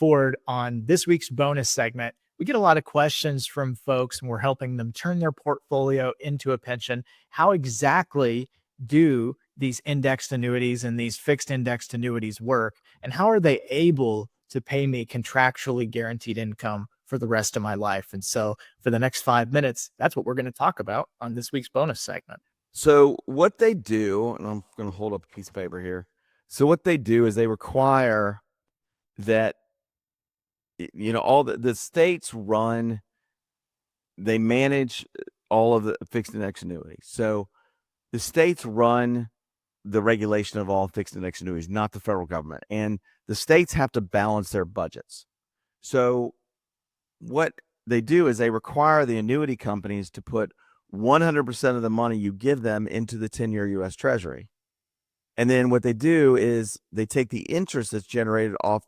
forward on this week's bonus segment, we get a lot of questions from folks and we're helping them turn their portfolio into a pension. How exactly do these indexed annuities and these fixed indexed annuities work? And how are they able to pay me contractually guaranteed income for the rest of my life? And so for the next 5 minutes, that's what we're going to talk about on this week's bonus segment. So what they do, and I'm going to hold up a piece of paper here. So what they do is they require that, all the states they manage all of the fixed index annuities. So the states run the regulation of all fixed index annuities, not the federal government. And the states have to balance their budgets. So what they do is they require the annuity companies to put 100% of the money you give them into the 10-year U.S. Treasury. And then what they do is they take the interest that's generated off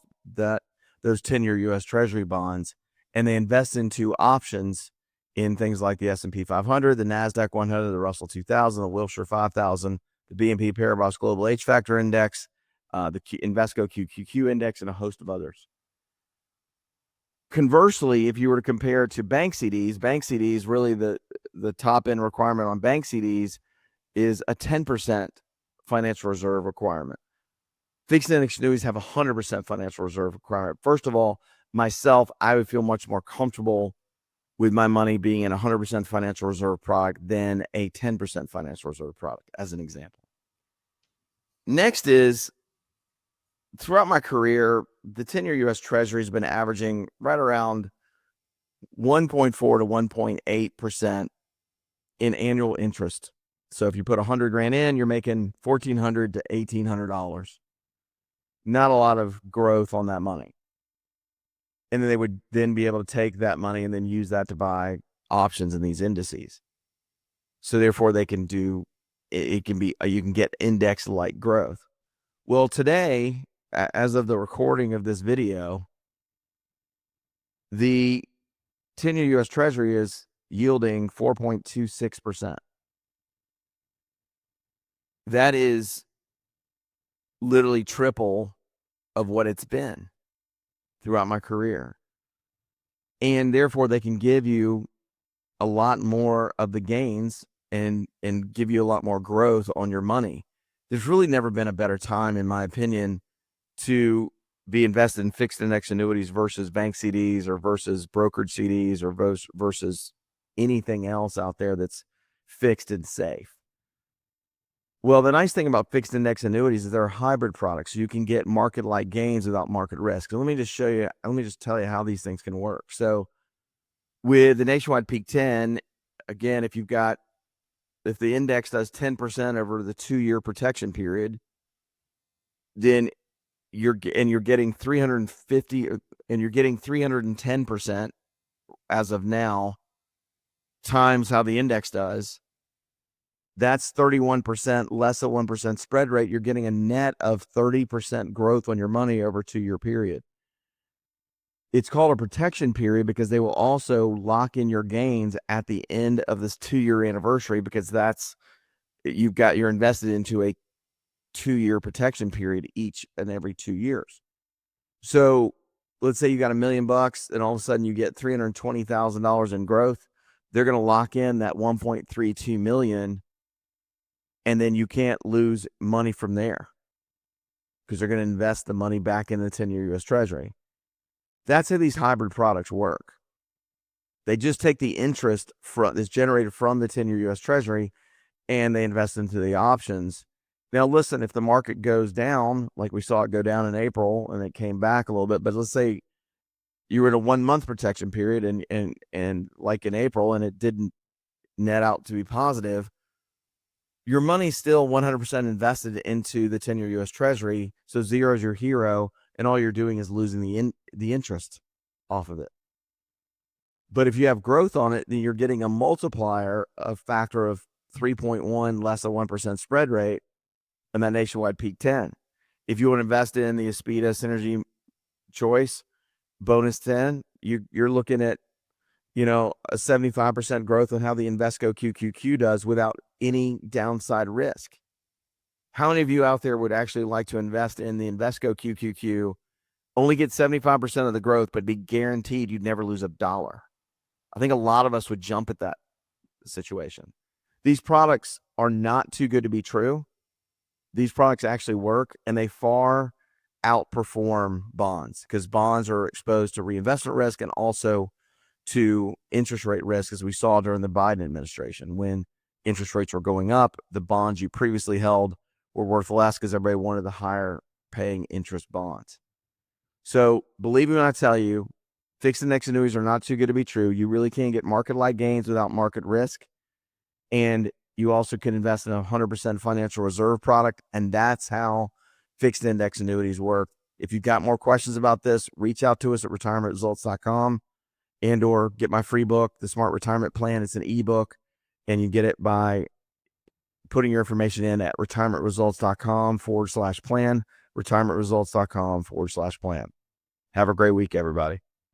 those 10-year U.S. Treasury bonds, and they invest into options in things like the S&P 500, the NASDAQ 100, the Russell 2000, the Wilshire 5000, the BNP Paribas Global H Factor Index, the Invesco QQQ Index, and a host of others. Conversely, if you were to compare it to bank CDs, really the top end requirement on bank CDs is a 10% financial reserve requirement. Fixed index annuities have a 100% financial reserve requirement. First of all, myself, I would feel much more comfortable with my money being in a 100% financial reserve product than a 10% financial reserve product, as an example. Next is, throughout my career, the 10-year U.S. Treasury has been averaging right around 1.4 to 1.8% in annual interest. So if you put $100,000 in, you're making $1,400 to $1,800. Not a lot of growth on that money. And then they would then be able to take that money and then use that to buy options in these indices. So therefore they can do, it can be, you can get index-like growth. Well, today, as of the recording of this video, the 10-year U.S. Treasury is yielding 4.26%. That is literally triple of what it's been throughout my career. And therefore, they can give you a lot more of the gains and give you a lot more growth on your money. There's really never been a better time, in my opinion, to be invested in fixed index annuities versus bank CDs or versus brokered CDs or versus anything else out there that's fixed and safe. Well, the nice thing about fixed index annuities is they're hybrid products. So you can get market-like gains without market risk. So let me just tell you how these things can work. So with the Nationwide Peak 10, again, if the index does 10% over the 2-year protection period, then you're getting 350 and you're getting 310% as of now times how the index does. That's 31% less a 1% spread rate. You're getting a net of 30% growth on your money over a 2-year period. It's called a protection period because they will also lock in your gains at the end of this 2-year anniversary, because you're invested into a 2-year protection period each and every 2 years. So let's say you got $1 million and all of a sudden you get $320,000 in growth. They're going to lock in that 1.32 million. And then you can't lose money from there because they're going to invest the money back in the 10-year U.S. Treasury. That's how these hybrid products work. They just take the interest that's generated from the 10-year U.S. Treasury and they invest into the options. Now, listen, if the market goes down, like we saw it go down in April and it came back a little bit, but let's say you were in a 1-month protection period and like in April and it didn't net out to be positive, your money's still 100% invested into the 10-year U.S. Treasury, so zero is your hero, and all you're doing is losing the interest off of it. But if you have growth on it, then you're getting a multiplier, a factor of 3.1 less a 1% spread rate, and that Nationwide Peak 10. If you want to invest in the Aspida Synergy Choice Bonus 10, you're looking at a 75% growth on how the Invesco QQQ does without any downside risk. How many of you out there would actually like to invest in the Invesco QQQ only get 75% of the growth, but be guaranteed you'd never lose $1. I think a lot of us would jump at that situation. These products are not too good to be true. These products actually work, and they far outperform bonds because bonds are exposed to reinvestment risk and also to interest rate risk, as we saw during the Biden administration. When interest rates were going up, the bonds you previously held were worth less because everybody wanted the higher paying interest bonds. So believe me when I tell you, fixed index annuities are not too good to be true. You really can't get market-like gains without market risk. And you also can invest in a 100% financial reserve product. And that's how fixed index annuities work. If you've got more questions about this, reach out to us at retirementresults.com and or get my free book, The Smart Retirement Plan. It's an ebook, and you get it by putting your information in at retirementresults.com/plan, retirementresults.com/plan. Have a great week, everybody.